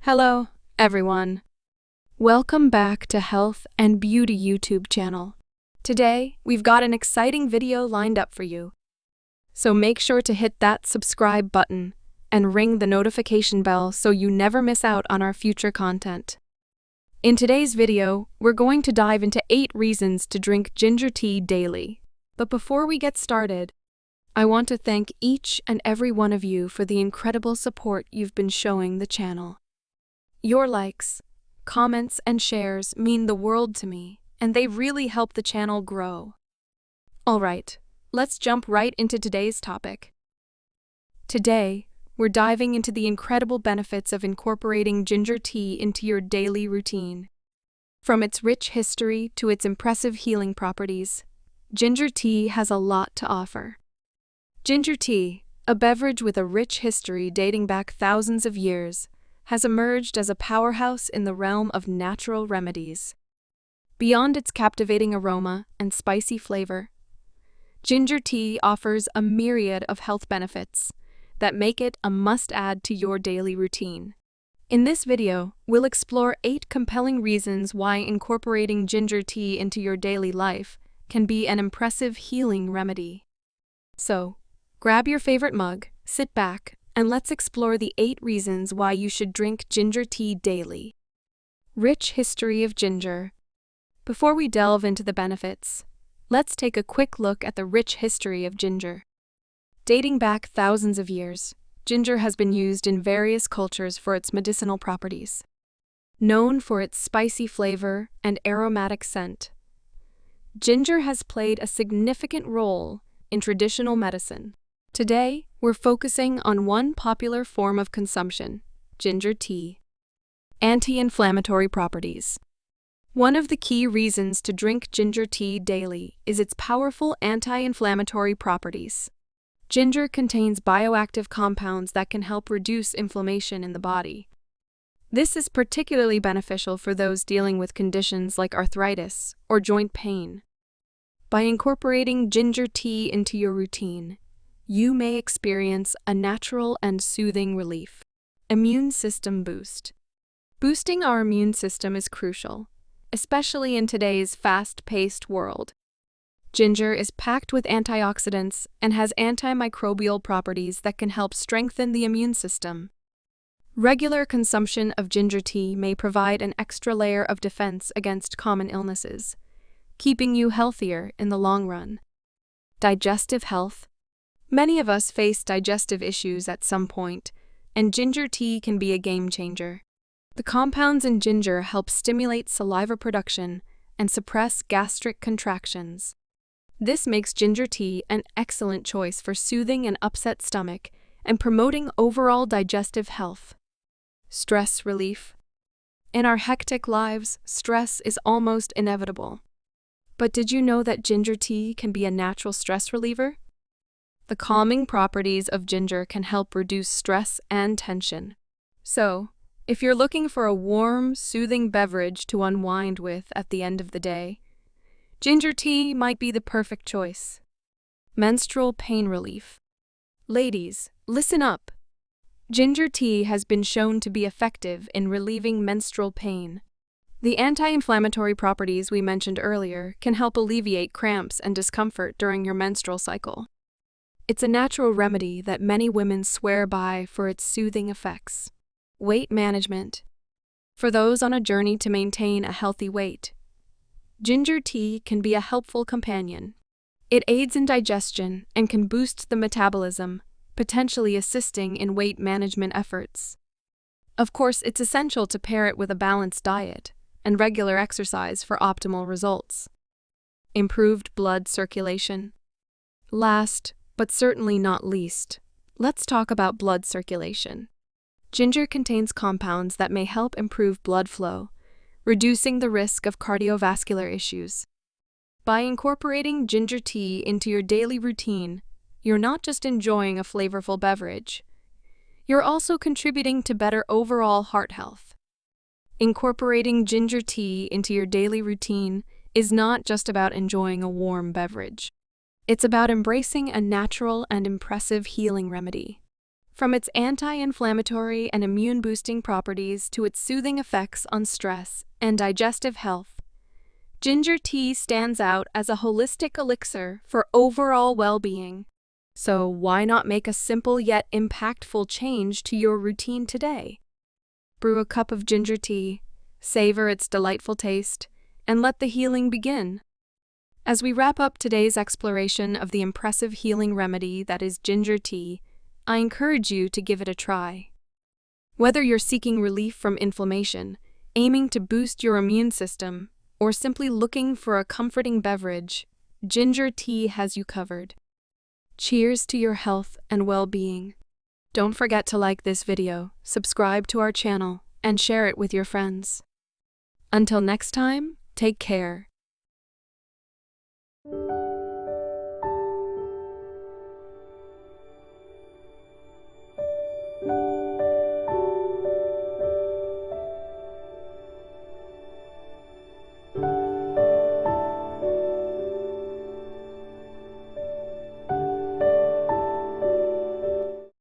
Hello, everyone. Welcome back to Health and Beauty YouTube channel. Today, we've got an exciting video lined up for you. So make sure to hit that subscribe button and ring the notification bell so you never miss out on our future content. In today's video, we're going to dive into 8 reasons to drink ginger tea daily. But before we get started, I want to thank each and every one of you for the incredible support you've been showing the channel. Your likes, comments, and shares mean the world to me, and they really help the channel grow. Alright, let's jump right into today's topic. Today, we're diving into the incredible benefits of incorporating ginger tea into your daily routine. From its rich history to its impressive healing properties, ginger tea has a lot to offer. Ginger tea, a beverage with a rich history dating back thousands of years, has emerged as a powerhouse in the realm of natural remedies. Beyond its captivating aroma and spicy flavor, ginger tea offers a myriad of health benefits that make it a must-add to your daily routine. In this video, we'll explore 8 compelling reasons why incorporating ginger tea into your daily life can be an impressive healing remedy. So, grab your favorite mug, sit back, and let's explore the 8 reasons why you should drink ginger tea daily. Rich history of ginger. Before we delve into the benefits, let's take a quick look at the rich history of ginger. Dating back thousands of years, ginger has been used in various cultures for its medicinal properties. Known for its spicy flavor and aromatic scent, ginger has played a significant role in traditional medicine. Today, we're focusing on one popular form of consumption, ginger tea. Anti-inflammatory properties. One of the key reasons to drink ginger tea daily is its powerful anti-inflammatory properties. Ginger contains bioactive compounds that can help reduce inflammation in the body. This is particularly beneficial for those dealing with conditions like arthritis or joint pain. By incorporating ginger tea into your routine, you may experience a natural and soothing relief. Immune system boost. Boosting our immune system is crucial, especially in today's fast-paced world. Ginger is packed with antioxidants and has antimicrobial properties that can help strengthen the immune system. Regular consumption of ginger tea may provide an extra layer of defense against common illnesses, keeping you healthier in the long run. Digestive health. Many of us face digestive issues at some point, and ginger tea can be a game changer. The compounds in ginger help stimulate saliva production and suppress gastric contractions. This makes ginger tea an excellent choice for soothing an upset stomach and promoting overall digestive health. Stress relief. In our hectic lives, stress is almost inevitable. But did you know that ginger tea can be a natural stress reliever? The calming properties of ginger can help reduce stress and tension. So, if you're looking for a warm, soothing beverage to unwind with at the end of the day, ginger tea might be the perfect choice. Menstrual pain relief. Ladies, listen up. Ginger tea has been shown to be effective in relieving menstrual pain. The anti-inflammatory properties we mentioned earlier can help alleviate cramps and discomfort during your menstrual cycle. It's a natural remedy that many women swear by for its soothing effects. Weight management. For those on a journey to maintain a healthy weight, ginger tea can be a helpful companion. It aids in digestion and can boost the metabolism, potentially assisting in weight management efforts. Of course, it's essential to pair it with a balanced diet and regular exercise for optimal results. Improved blood circulation. Last, but certainly not least, let's talk about blood circulation. Ginger contains compounds that may help improve blood flow, reducing the risk of cardiovascular issues. By incorporating ginger tea into your daily routine, you're not just enjoying a flavorful beverage, you're also contributing to better overall heart health. Incorporating ginger tea into your daily routine is not just about enjoying a warm beverage. It's about embracing a natural and impressive healing remedy. From its anti-inflammatory and immune-boosting properties to its soothing effects on stress and digestive health, ginger tea stands out as a holistic elixir for overall well-being. So why not make a simple yet impactful change to your routine today? Brew a cup of ginger tea, savor its delightful taste, and let the healing begin. As we wrap up today's exploration of the impressive healing remedy that is ginger tea, I encourage you to give it a try. Whether you're seeking relief from inflammation, aiming to boost your immune system, or simply looking for a comforting beverage, ginger tea has you covered. Cheers to your health and well-being. Don't forget to like this video, subscribe to our channel, and share it with your friends. Until next time, take care.